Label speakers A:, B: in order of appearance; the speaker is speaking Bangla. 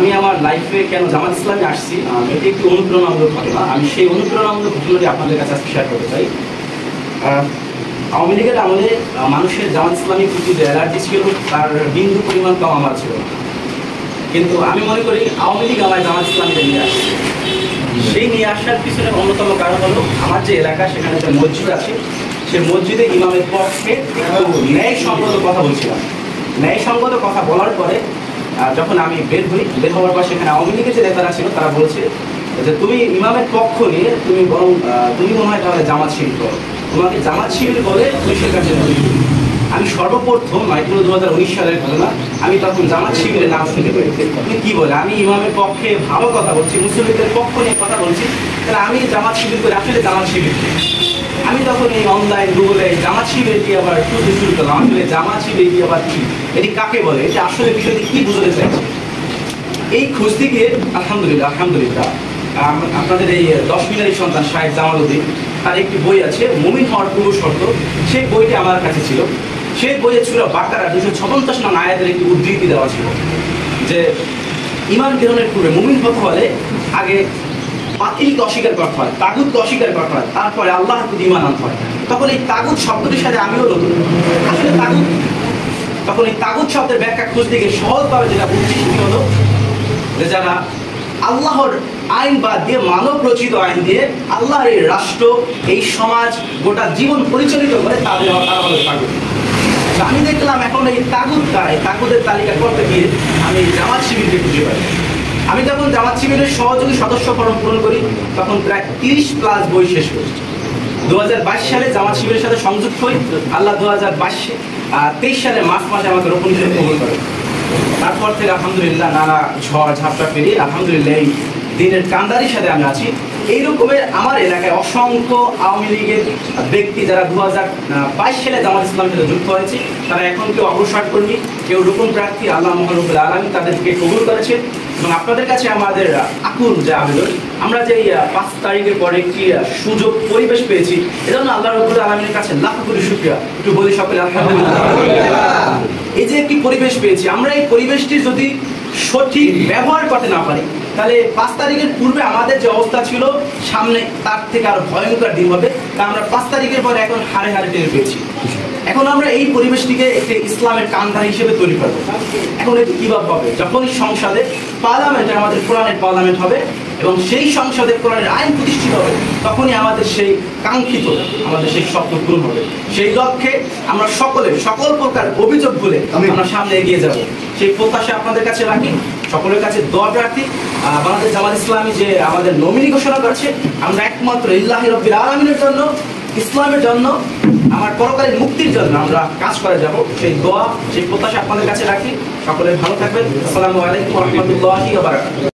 A: আমি আমার লাইফে কেন জামাত ইসলামে আসছি, এটি একটি অনুপ্রেরণামূলক ঘটনা। আমি সেই অনুপ্রেরণামূলক ঘটনাটি আপনাদের কাছে আজকে শেয়ার করতে চাই। আওয়ামী লীগের আমলে মানুষের জামাত ইসলামী প্রতি যে অ্যালার্জি ছিল তার বিন্দু পরিমাণ কম আমার ছিল, কিন্তু আমি মনে করি আওয়ামী লীগ আমার জামাত ইসলামীতে নিয়ে আসছে। সেই নিয়ে আসার পিছনে অন্যতম কারণ হলো আমার যে এলাকা সেখানে যে মসজিদ আছে, সেই মসজিদে ইমামের পক্ষে একটু ন্যায়সঙ্গত কথা বলছিলাম। ন্যায়সঙ্গত কথা বলার পরে যখন আমি বের হওয়ার পর সেখানে আওয়ামী লীগের যে নেতারা ছিল তারা বলছে যে তুমি ইমামের পক্ষ নিয়ে তুমি বরং তুমি মনে হয় তাহলে জামাত শিবির করো, তোমাকে জামাত শিবির বলে পুলিশের কাছে। আমি সর্বপ্রথম মাইক্রো 2019 সালের ঘটনা, আমি তখন জামাত শিবিরের নাম শুনতে পাই। তুমি কি বলে আমি ইমামের পক্ষে ভালো কথা বলছি, মুসলিমদের পক্ষ নিয়ে কথা বলছি, তাহলে আমি জামাত শিবির করে আসলে জামাত শিবির। আমি তখন এই অনলাইন গুগলে জামাত শিবির কি আবার খুঁজতে শুরু করলাম, আসলে জামাত শিবির কি আবার কি, এটি কাকে বলে, এটি আসলে বিষয়টি কি বুঝতে চাইছে। এই খুঁজতে গিয়ে আলহামদুলিল্লাহ আপনাদের এই 10 মিনারি সন্তান শাহেদ জামালউদ্দিন তার একটি বই আছে মুমিন হওয়ার পূর্ব শর্ত, সেই বইটি আমার কাছে ছিল। সেই বইয়ে ছিল বাকারা 256 নং আয়াতের একটি উদ্ধৃতি দেওয়া ছিল যে ঈমান গ্রহণের পূর্বে মুমিন হতে হলে আগে বাতিলকে অস্বীকার করতে হয়, তাগুতকে অস্বীকার করতে হয়, তারপরে আল্লাহর প্রতি ঈমান আনতে হয়। তখন এই তাগুত শব্দটির সাথে আমিও নতুন, আসলে তাগুত, তখন এই তাগুত শব্দের ব্যাখ্যা খুঁজতে গিয়ে সহজভাবে যেটা বুঝছি সেটি হলো যে যারা আল্লাহর আইন বাদ দিয়ে মানব রচিত আইন দিয়ে আল্লাহর এই রাষ্ট্র, এই সমাজ, গোটা জীবন পরিচালিত করে তারা হলো তাগুত। আমি দেখলাম এখন এই তাগুতের তালিকা করতে গিয়ে আমি জামাত শিবিরকে খুঁজে পাই। আমি যখন জামাত শিবিরের সহযোগী সদস্য ফরম পূরণ করি তখন প্রায় 30+ বই শেষ করি। 2022 সালে জামাত শিবিরের সাথে সংযুক্ত হই। আল্লাহ 2023 সালে মার্চ মাসে আমাকে রোপণ হিসেবে কবুল করে। তারপর থেকে আলহামদুলিল্লাহ নানা ঝড় ঝাপটা পেরিয়ে আলহামদুলিল্লাহ এই দিনের কান্দারির সাথে আমি আছি। এই রকমের আমার এলাকায় অসংখ্য আওয়ামী লীগের ব্যক্তি যারা 2022 সালে জামাত ইসলামের সাথে যুক্ত হয়েছে, তারা এখন কেউ অগ্রসর কর্মী, কেউ রোপণ প্রার্থী, আল্লাহ রব্বুল আলামিন তাদেরকে কবুল করেছে। এবং আপনাদের কাছে আমাদের আকুল যে আবেদন, আমরা যে 5 তারিখের পরে একটি সুযোগ পরিবেশ পেয়েছি, এজন্য আল্লাহ রব্বুল আলামিনের কাছে লাখ কোটি শুকরিয়া। একটু বলি সকলে আলহামদুলিল্লাহ। এই যে একটি পরিবেশ পেয়েছি, আমরা এই পরিবেশটি যদি সঠিক ব্যবহার করতে না পারি তাহলে 5 তারিখের পূর্বে আমাদের যে অবস্থা ছিল সামনে তার থেকে আরো ভয়ঙ্কর দিন হবে। তা আমরা 5 তারিখের পরে এখন হারে হারে টের পেয়েছি। এখন আমরা এই পরিবেশটিকে একটি ইসলামের কান্দার হিসেবে তৈরি করব। এখন এটি কিভাবে হবে? যখন সংসদে পার্লামেন্টে আমাদের কোরআনের পার্লামেন্ট হবে এবং সেই সংসদে কোরআনের আইন প্রতিষ্ঠিত হবে, তখনই আমাদের সেই কাঙ্ক্ষিত আমাদের সেই স্বপ্ন পূরণ হবে। সেই লক্ষ্যে আমরা সকল প্রকার অভিযোগ ভুলে আমরা সামনে এগিয়ে যাব। সেই প্রত্যাশা আপনাদের কাছে রাখি, সকলের কাছে দোয়া প্রার্থী। বাংলাদেশ জামাত ইসলামী যে আমাদের নমিনি ঘোষণা করছে, আমরা একমাত্র ইল্লাহি রাব্বিল আলামিনের জন্য, ইসলামের জন্য, আমার পরকালীন মুক্তির জন্য আমরা কাজ করে যাব। সেই দোয়া, সেই প্রত্যাশা আপনাদের কাছে রাখি। সকলে ভালো থাকবেন। আসসালামু আলাইকুম ওয়া রাহমাতুল্লাহি ওয়া বারাকাতুহু।